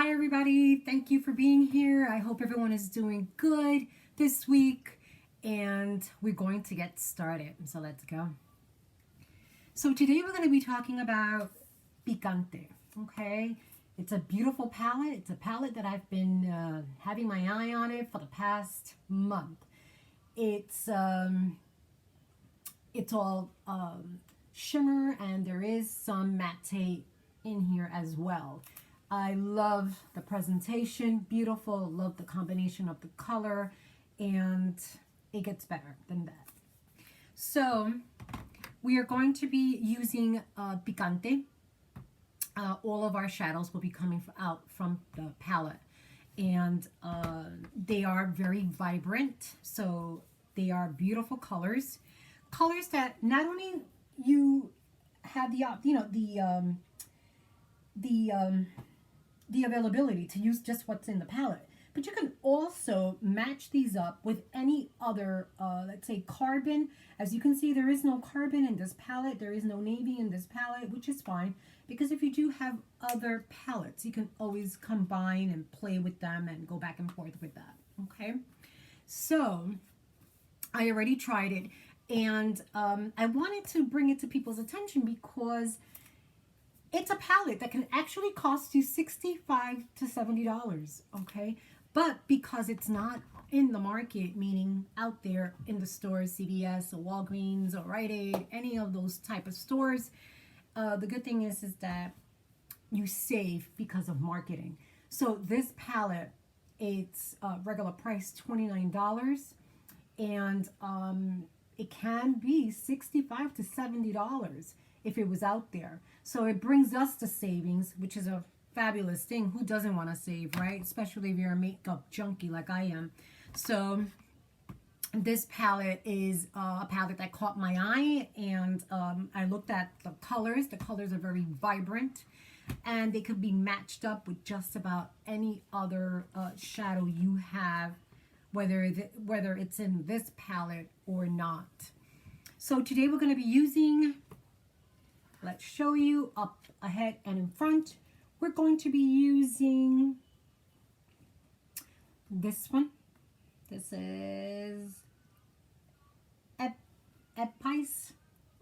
Hi, everybody. Thank you for being here. I hope everyone is doing good this week, and we're going to get started. So let's go. So today we're going to be talking about picante. Okay, it's a beautiful palette. It's a palette that I've been having my eye on it for the past month. It's um, it's all shimmer, and there is some matte in here as well. I love the presentation, beautiful, love the combination of the color, and it gets better than that. So we are going to be using picante. All of our shadows will be coming out from the palette, and they are very vibrant, so they are beautiful colors. Colors that not only you have the availability to use just what's in the palette, but you can also match these up with any other let's say carbon. As you can see, there is no carbon in this palette, there is no navy in this palette, which is fine, because if you do have other palettes, you can always combine and play with them and go back and forth with that. Okay, so I already tried it, and I wanted to bring it to people's attention because it's a palette that can actually cost you $65 to $70, okay? But because it's not in the market, meaning out there in the stores, CVS or Walgreens or Rite Aid, any of those type of stores, the good thing is that you save because of marketing. So this palette, it's regular price $29, and it can be $65 to $70 if it was out there. So it brings us the savings, which is a fabulous thing. Who doesn't want to save, right? Especially if you're a makeup junkie like I am. So this palette is a palette that caught my eye, and I looked at the colors. The colors are very vibrant, and they could be matched up with just about any other shadow you have, whether it's in this palette or not. So today we're going to be using, let's show you up ahead and in front. We're going to be using this one. This is Epis.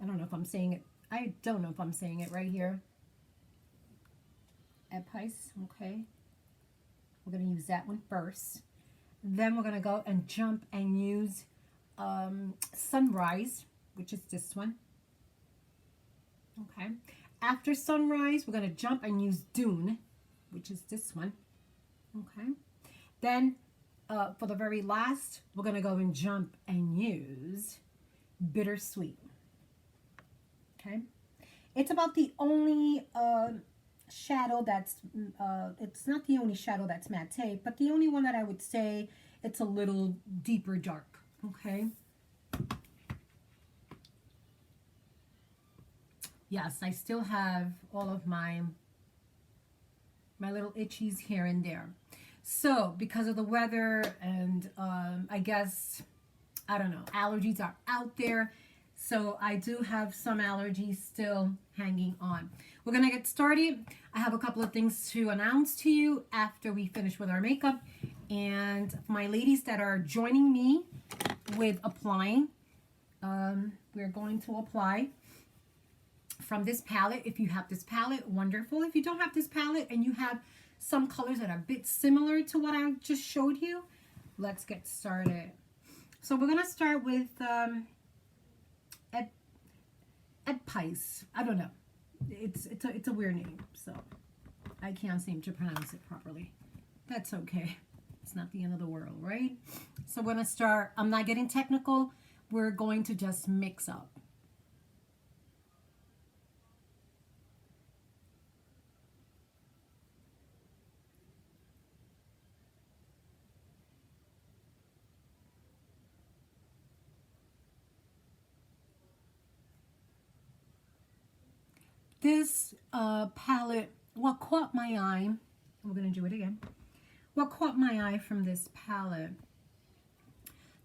I don't know if I'm saying it. I don't know if I'm saying it right here. Epis, okay. We're going to use that one first. Then we're going to go and jump and use Sunrise, which is this one. Okay. After Sunrise, we're going to jump and use Dune, which is this one. Okay. Then for the very last, we're going to go and jump and use Bittersweet. Okay. It's about the only shadow that's, it's not the only shadow that's matte, but the only one that I would say it's a little deeper dark. Okay. Yes, I still have all of my little itchies here and there. So because of the weather and I guess, I don't know, allergies are out there. So I do have some allergies still hanging on. We're going to get started. I have a couple of things to announce to you after we finish with our makeup. And my ladies that are joining me with applying, we're going to apply from this palette. If you have this palette, wonderful. If you don't have this palette and you have some colors that are a bit similar to what I just showed you, let's get started. So we're going to start with Epis. I don't know. It's a weird name, so I can't seem to pronounce it properly. That's okay. It's not the end of the world, right? So we're going to start. I'm not getting technical. We're going to just mix up. This palette, what caught my eye, we're going to do it again. What caught my eye from this palette,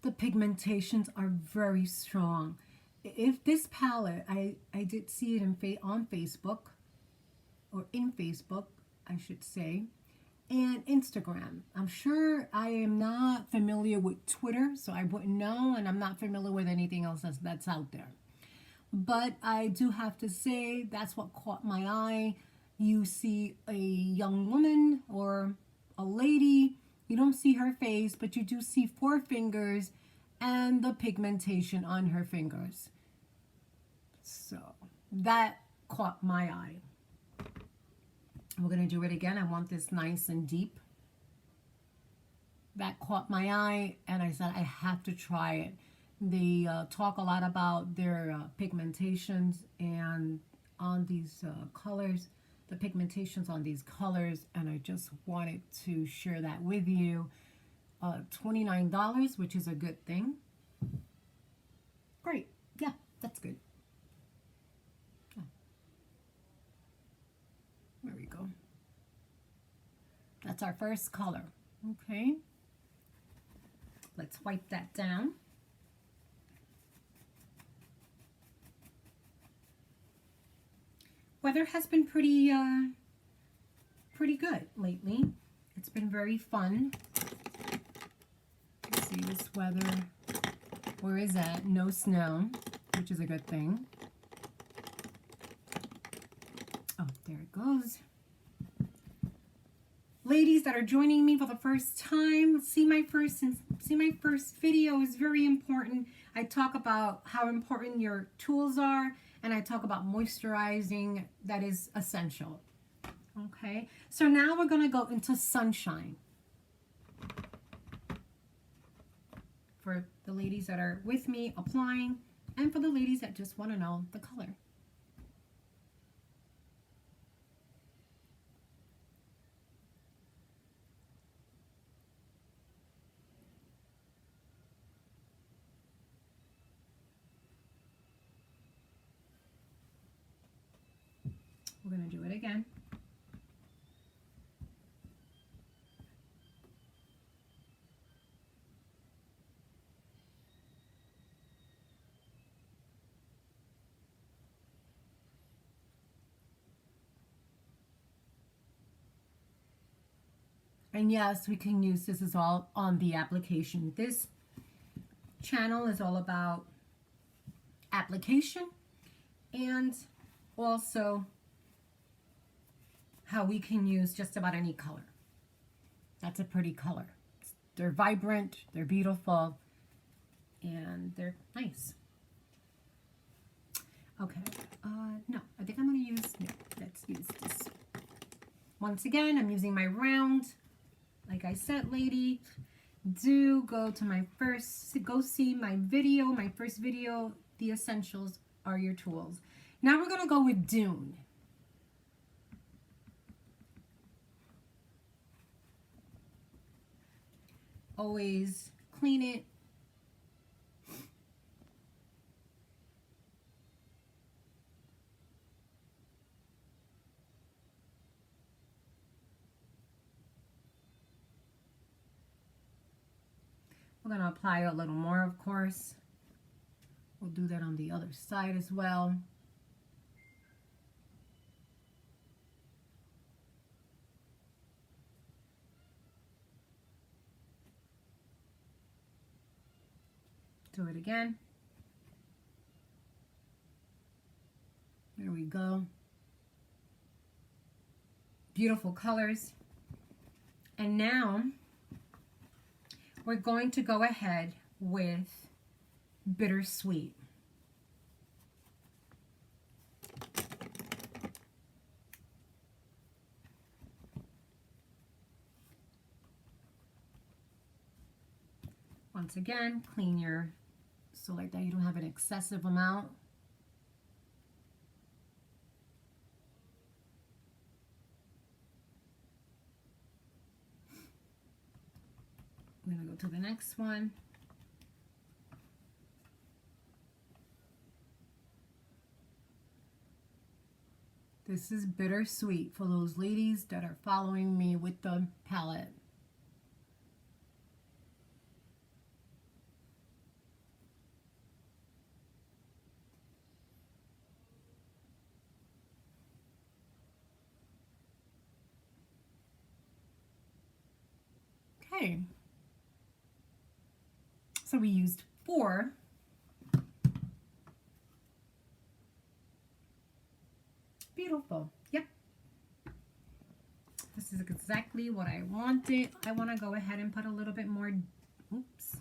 the pigmentations are very strong. If this palette, I did see it on Facebook, or in Facebook, I should say, and Instagram. I'm sure I am not familiar with Twitter, so I wouldn't know, and I'm not familiar with anything else that's out there. But I do have to say that's what caught my eye. You see a young woman or a lady, you don't see her face, but you do see 4 fingers and the pigmentation on her fingers. So that caught my eye. We're going to do it again. I want this nice and deep. That caught my eye, and I said I have to try it. They talk a lot about their pigmentations and on these colors, the pigmentations on these colors, and I just wanted to share that with you. $29, which is a good thing. Great. Yeah, that's good. Oh. There we go. That's our first color. Okay. Let's wipe that down. Weather has been pretty good lately. It's been very fun. Let's see this weather. Where is that? No snow, which is a good thing. Oh, there it goes. Ladies that are joining me for the first time, see my first video is very important. I talk about how important your tools are, and I talk about moisturizing that is essential. Okay, so now we're going to go into sunshine. For the ladies that are with me applying, and for the ladies that just want to know the color. We're going to do it again. And yes, we can use, this is all on the application. This channel is all about application and also how we can use just about any color. That's a pretty color. They're vibrant, they're beautiful, and they're nice. Okay, no, I think I'm going to use, no, let's use this. Once again, I'm using my round. Like I said, lady, do go to my go see my video, my first video, the essentials are your tools. Now we're going to go with Dune. Always clean it. We're going to apply a little more, of course. We'll do that on the other side as well. Do it again. There we go. Beautiful colors. And now we're going to go ahead with Bittersweet. Once again, clean your, so like that you don't have an excessive amount. I'm going to go to the next one. This is Bittersweet for those ladies that are following me with the palette. Okay. So we used 4. Beautiful. Yep. This is exactly what I wanted. I want to go ahead and put a little bit more, oops,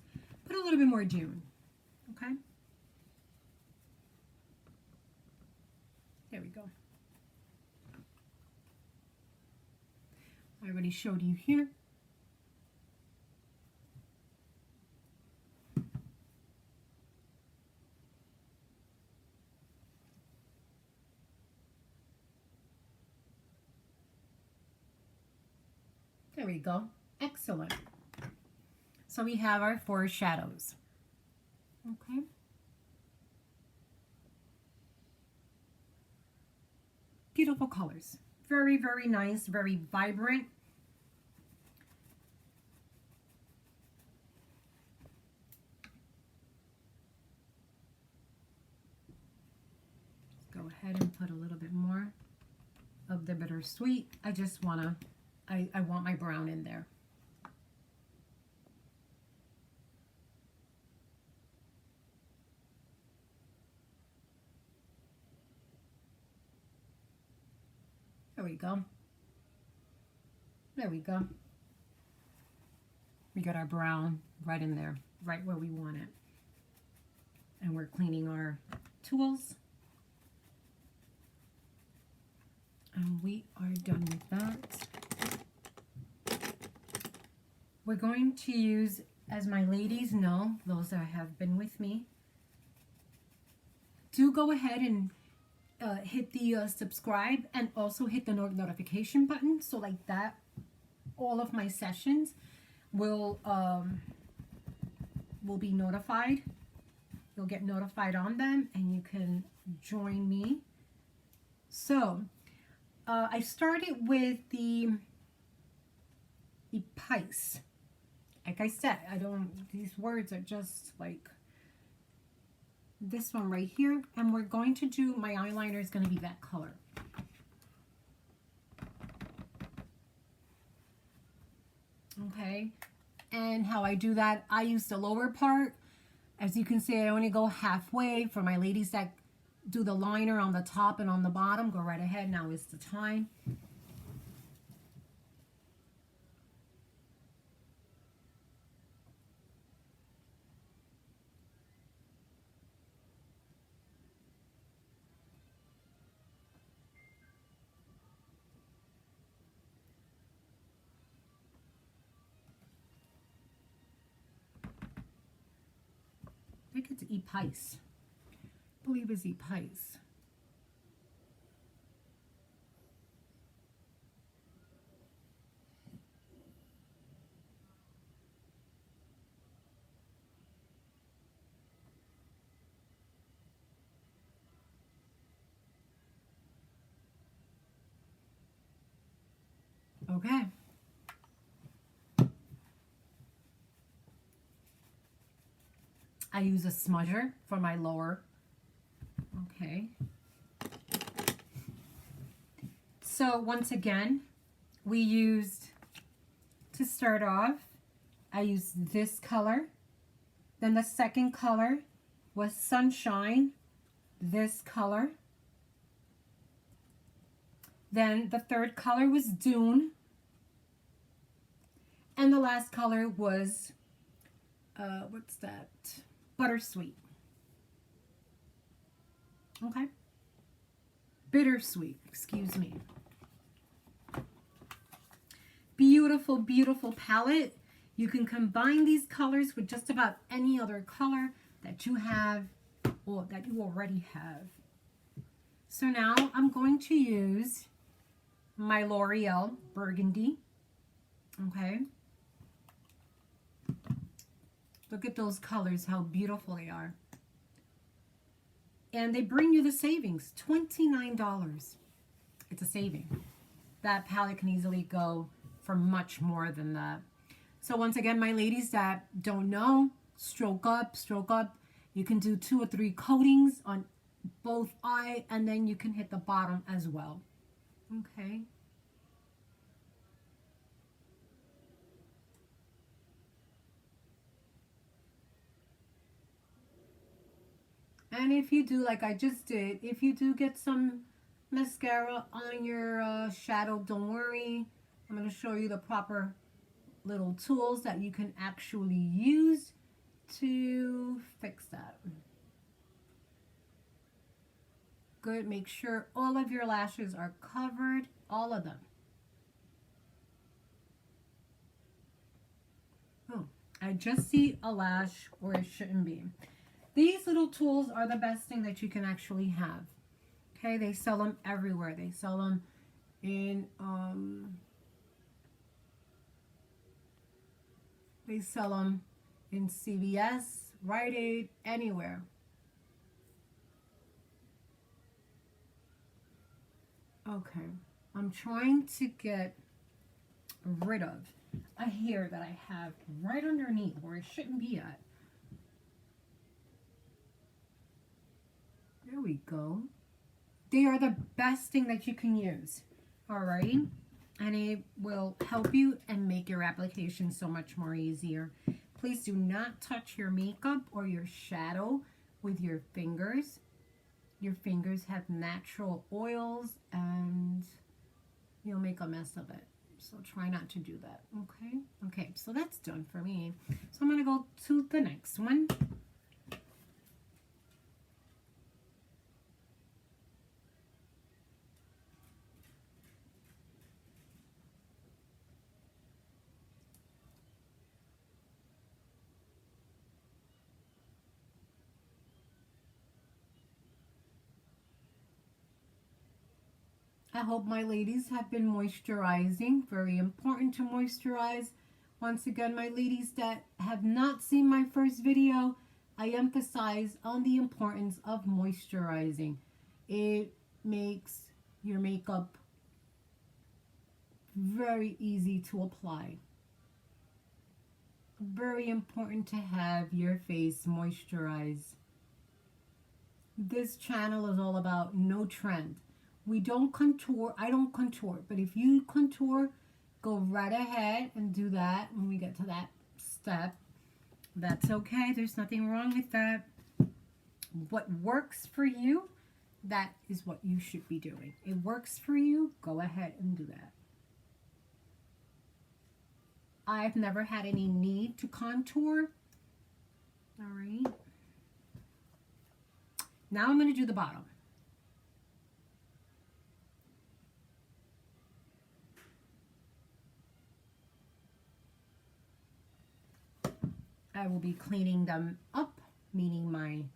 put a little bit more June. Okay. There we go. I already showed you here. There we go. Excellent. So we have our 4 shadows. Okay. Beautiful colors. Very, very nice, very vibrant. Let's go ahead and put a little bit more of the bittersweet. I just wanna, I want my brown in there. There we go. There we go. We got our brown right in there, right where we want it. And we're cleaning our tools. And we are done with that. We're going to use, as my ladies know, those that have been with me, do go ahead and hit the subscribe and also hit the notification button, so like that all of my sessions will be notified. You'll get notified on them and you can join me. So I started with the Epice. Like I said, these words are just like this one right here, and we're going to do, my eyeliner is going to be that color. Okay, and how I do that, I use the lower part. As you can see, I only go halfway. For my ladies that do the liner on the top and on the bottom, go right ahead. Now is the time. I think it's Epice. I believe it's Epice. Okay. I use a smudger for my lower. Okay. So once again, we used, to start off, I used this color. Then the second color was Sunshine, this color. Then the third color was Dune. And the last color was, what's that? Buttersweet. Okay. Bittersweet, excuse me. Beautiful, beautiful palette. You can combine these colors with just about any other color that you have or that you already have. So now I'm going to use my L'Oreal Burgundy. Okay. Look at those colors, how beautiful they are. And they bring you the savings, $29. It's a saving. That palette can easily go for much more than that. So once again, my ladies that don't know, stroke up, stroke up. You can do 2 or 3 coatings on both eye, and then you can hit the bottom as well. Okay. And if you do, like I just did, if you do get some mascara on your shadow, don't worry. I'm going to show you the proper little tools that you can actually use to fix that. Good. Make sure all of your lashes are covered, all of them. Oh, I just see a lash where it shouldn't be. These little tools are the best thing that you can actually have. Okay, they sell them everywhere. They sell them in CVS, Rite Aid, anywhere. Okay, I'm trying to get rid of a hair that I have right underneath where it shouldn't be at. There we go. They are the best thing that you can use. Alrighty. And it will help you and make your application so much more easier. Please do not touch your makeup or your shadow with your fingers. Your fingers have natural oils and you'll make a mess of it. So try not to do that, okay? Okay, so that's done for me. So I'm gonna go to the next one. I hope my ladies have been moisturizing. Very important to moisturize. Once again, my ladies that have not seen my first video, I emphasize on the importance of moisturizing. It makes your makeup very easy to apply. Very important to have your face moisturized. This channel is all about no trend. We don't contour. I don't contour. But if you contour, go right ahead and do that when we get to that step. That's okay. There's nothing wrong with that. What works for you, that is what you should be doing. It works for you, go ahead and do that. I've never had any need to contour. All right. Now I'm going to do the bottom. I will be cleaning them up, meaning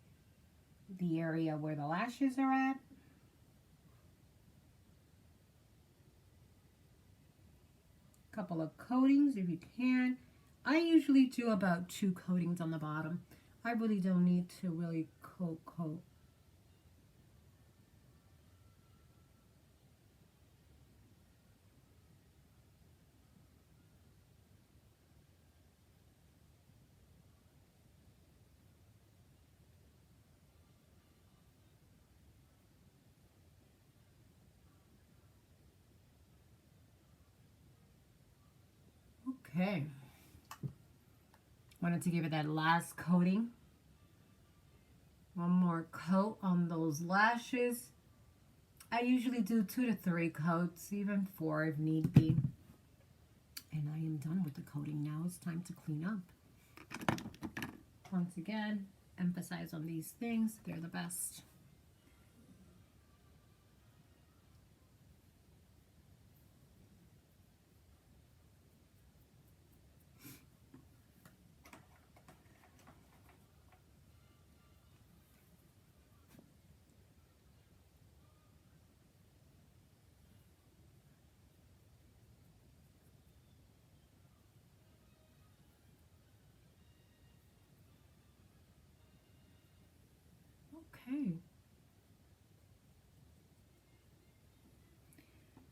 the area where the lashes are at. Couple of coatings if you can. I usually do about 2 coatings on the bottom. I really don't need to really coat. Okay. Wanted to give it that last coating. One more coat on those lashes. I usually do 2 to 3 coats, even 4 if need be. And I am done with the coating. Now it's time to clean up. Once again, emphasize on these things. They're the best. Okay.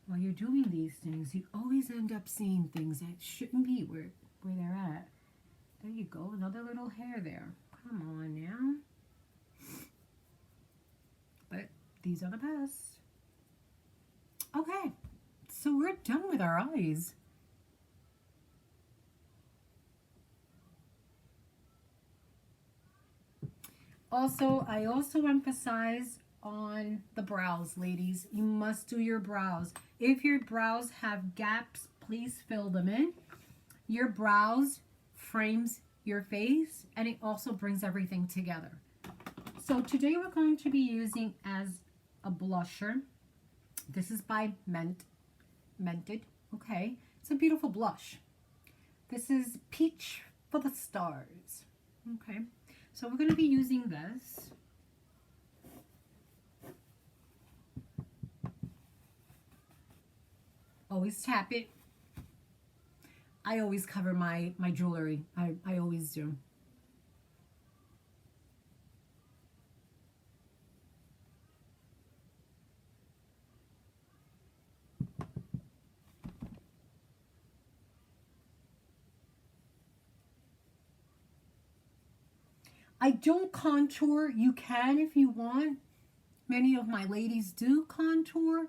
While you're doing these things, you always end up seeing things that shouldn't be where they're at. There you go, another little hair there. Come on now. But these are the best. Okay, so we're done with our eyes. Also, I also emphasize on the brows, ladies. You must do your brows. If your brows have gaps, please fill them in. Your brows frames your face, and it also brings everything together. So today we're going to be using as a blusher. This is by Mented. Okay, it's a beautiful blush. This is Peach for the Stars. Okay, so we're going to be using this. Always tap it. I always cover my jewelry. I always do. I don't contour. You can if you want. Many of my ladies do contour.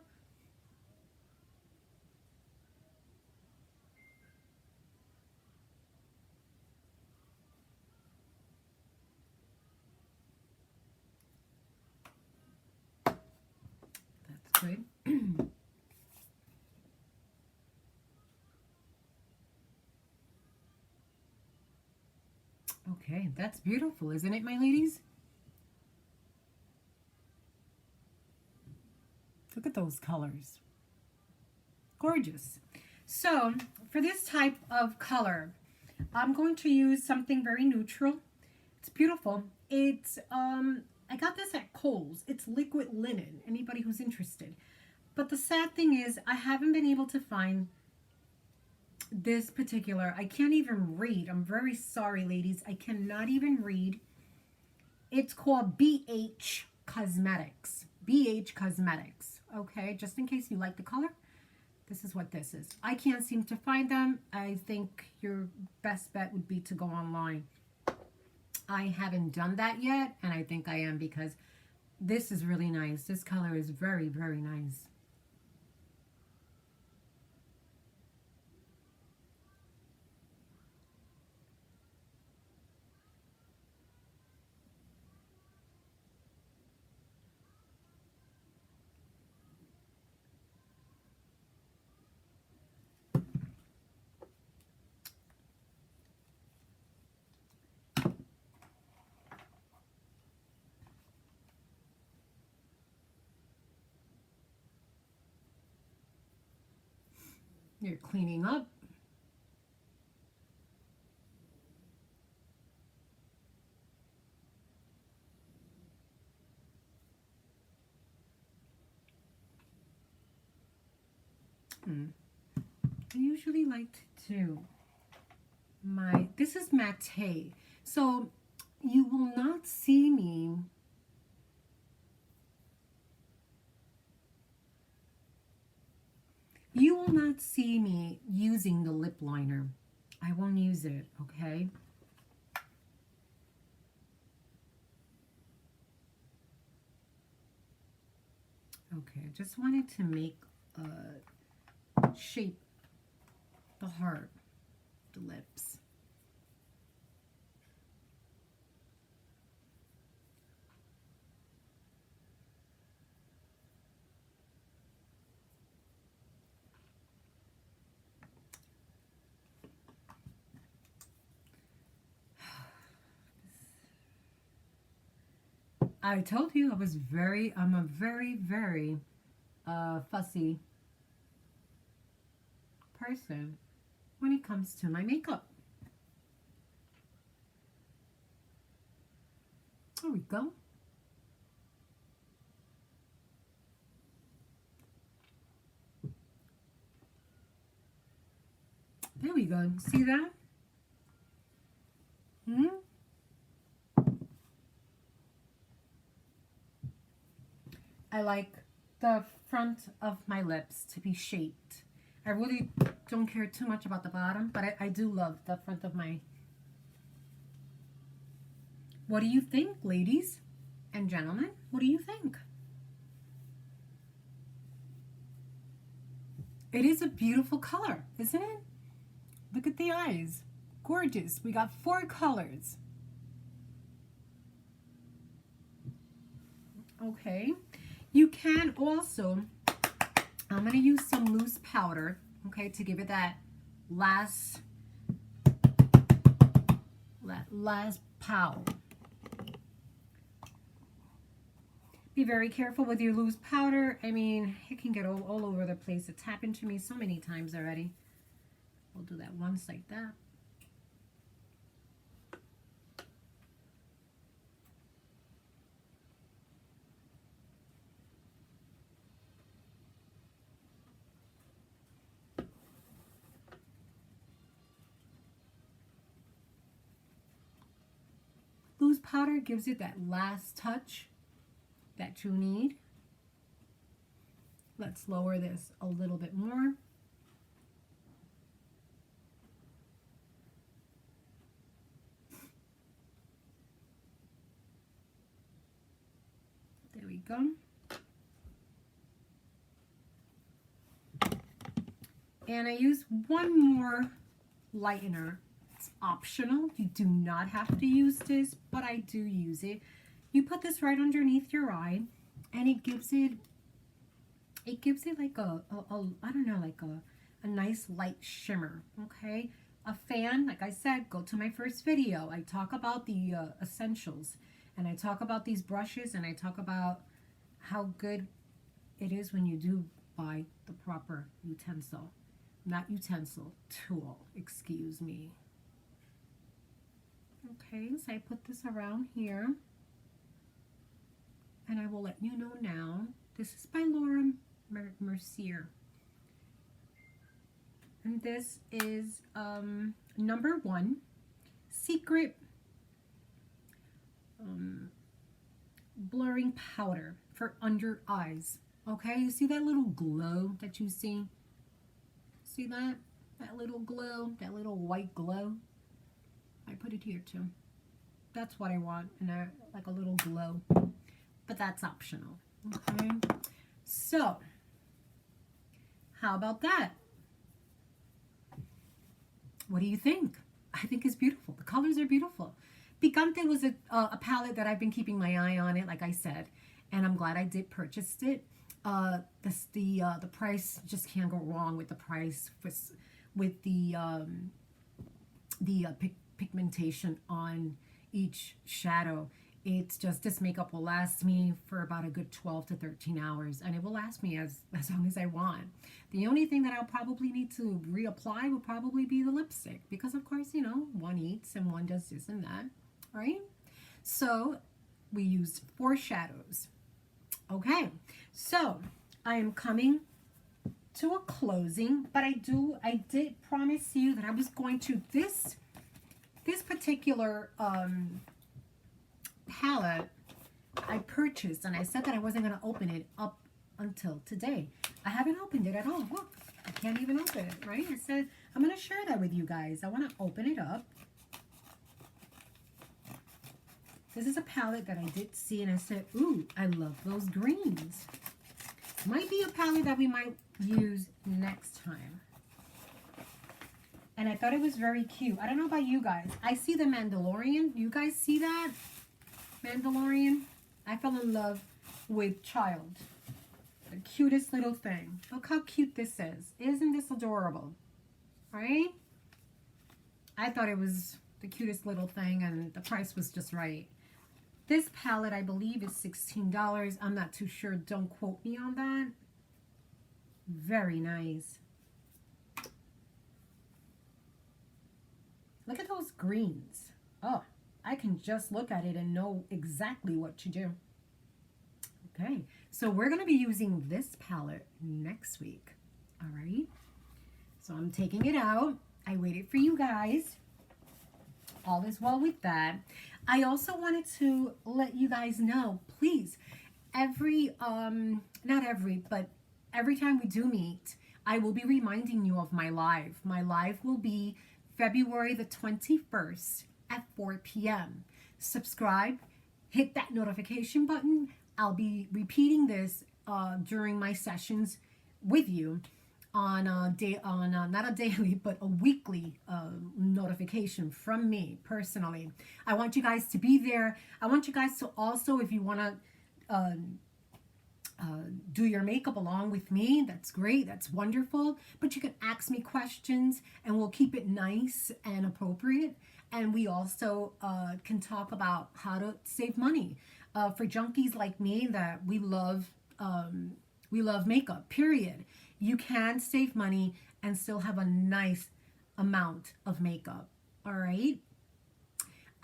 That's good. Okay, that's beautiful, isn't it, my ladies? Look at those colors. Gorgeous. So, for this type of color, I'm going to use something very neutral. It's beautiful. It's, I got this at Kohl's. It's liquid linen, anybody who's interested. But the sad thing is, I haven't been able to find this particular, I can't even read. I'm very sorry, ladies. I cannot even read. It's called BH Cosmetics. BH Cosmetics. Okay, just in case you like the color, this is what this is. I can't seem to find them. I think your best bet would be to go online. I haven't done that yet, and I think I am because this is really nice. This color is very, very nice. You're cleaning up. I usually like to do this is matte. So you will not see me using the lip liner. I won't use it, okay? Okay, I just wanted to make shape the heart, the lips. I told you I'm a very, very fussy person when it comes to my makeup. There we go. There we go. See that? I like the front of my lips to be shaped. I really don't care too much about the bottom, but I do love the front of my... What do you think, ladies and gentlemen? What do you think? It is a beautiful color, isn't it? Look at the eyes. Gorgeous. We got 4 colors. Okay. You can also, I'm going to use some loose powder, okay, to give it that last pow. Be very careful with your loose powder. I mean, it can get all over the place. It's happened to me so many times already. We'll do that once like that. Loose powder gives it that last touch that you need. Let's lower this a little bit more. There we go. And I use one more lightener. It's optional. You do not have to use this, but I do use it. You put this right underneath your eye, and it gives it like a I don't know, like a nice light shimmer. Okay, a fan, like I said, go to my first video. I talk about the essentials, and I talk about these brushes, and I talk about how good it is when you do buy the proper utensil. Not utensil, tool, excuse me. Okay, so I put this around here, and I will let you know now. This is by Laura Mercier, and this is number 1 secret blurring powder for under eyes. Okay, you see that little glow that you see? See that? That little glow, that little white glow. I put it here too. That's what I want, and like a little glow, but that's optional. Okay, so how about that? What do you think? I think it's beautiful. The colors are beautiful. Picante was a palette that I've been keeping my eye on it, like I said, and I'm glad I did purchase it. The price, just can't go wrong with the price with the pigmentation on each shadow. It's just, this makeup will last me for about a good 12 to 13 hours, and it will last me as long as I want. The only thing that I'll probably need to reapply will probably be the lipstick, because of course, you know, one eats and one does this and that, right? So we used 4 shadows. Okay, so I am coming to a closing, but I did promise you that I was going to, this particular palette I purchased, and I said that I wasn't going to open it up until today. I haven't opened it at all. Look, I can't even open it, right? I said I'm going to share that with you guys. I want to open it up. This is a palette that I did see, and I said, ooh, I love those greens. Might be a palette that we might use next time. And I thought it was very cute. I don't know about you guys. I see the Mandalorian. You guys see that? Mandalorian. I fell in love with Child. The cutest little thing. Look how cute this is. Isn't this adorable? Right? I thought it was the cutest little thing, and the price was just right. This palette, I believe, is $16. I'm not too sure. Don't quote me on that. Very nice. Look at those greens. Oh, I can just look at it and know exactly what to do. Okay, so we're going to be using this palette next week. All right. So I'm taking it out. I waited for you guys. All is well with that. I also wanted to let you guys know, please, not every, but every time we do meet, I will be reminding you of my live. My live will be February the 21st at 4 p.m. Subscribe, hit that notification button. I'll be repeating this during my sessions with you on not a daily but a weekly notification from me personally. I want you guys to be there. I want you guys to also, if you want to do your makeup along with me. That's great. That's wonderful. But you can ask me questions and we'll keep it nice and appropriate. And we also can talk about how to save money. For junkies like me that we love makeup, period. You can save money and still have a nice amount of makeup. All right.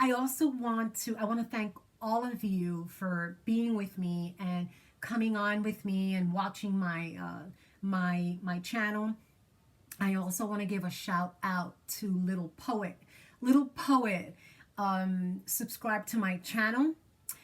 I want to thank all of you for being with me and coming on with me and watching my channel. I also want to give a shout out to Little Poet. Little Poet, subscribe to my channel.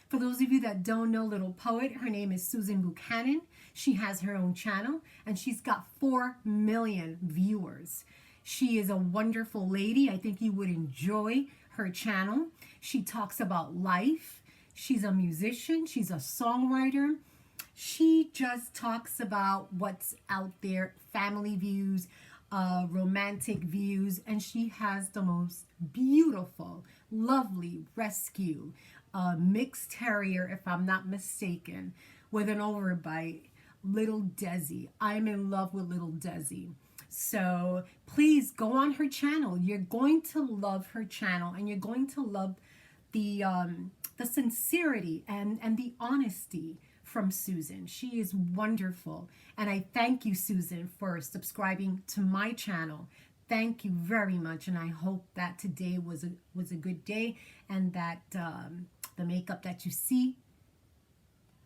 For those of you that don't know Little Poet, her name is Susan Buchanan. She has her own channel and she's got 4 million viewers. She is a wonderful lady. I think you would enjoy her channel. She talks about life. She's a musician. She's a songwriter. She just talks about what's out there, family views, romantic views, and she has the most beautiful, lovely rescue mixed terrier, if I'm not mistaken, with an overbite, little Desi. I'm in love with little Desi. So please go on her channel. You're going to love her channel, and you're going to love the sincerity and the honesty from Susan. She is wonderful. And I thank you, Susan, for subscribing to my channel. Thank you very much. And I hope that today was a good day and that the makeup that you see,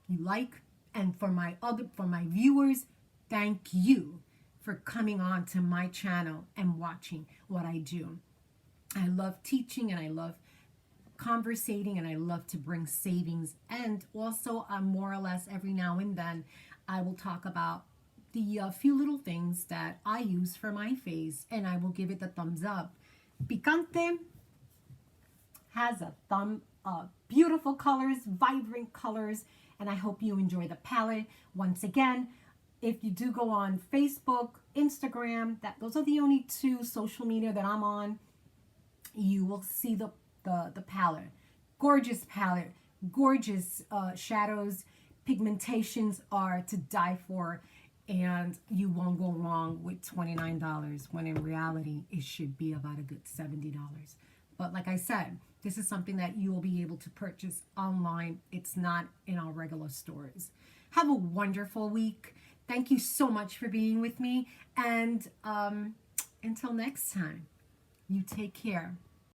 you like. And for my viewers, thank you for coming on to my channel and watching what I do. I love teaching and I love conversating and I love to bring savings, and also more or less every now and then I will talk about the few little things that I use for my face, and I will give it the thumbs up. Picante has a thumb up. Beautiful colors, vibrant colors, and I hope you enjoy the palette. Once again, if you do go on Facebook, Instagram, those are the only 2 social media that I'm on, you will see the palette. Gorgeous palette, gorgeous shadows, pigmentations are to die for, and you won't go wrong with $29 when in reality it should be about a good $70. But like I said, this is something that you will be able to purchase online. It's not in our regular stores. Have a wonderful week. Thank you so much for being with me, and until next time, you take care.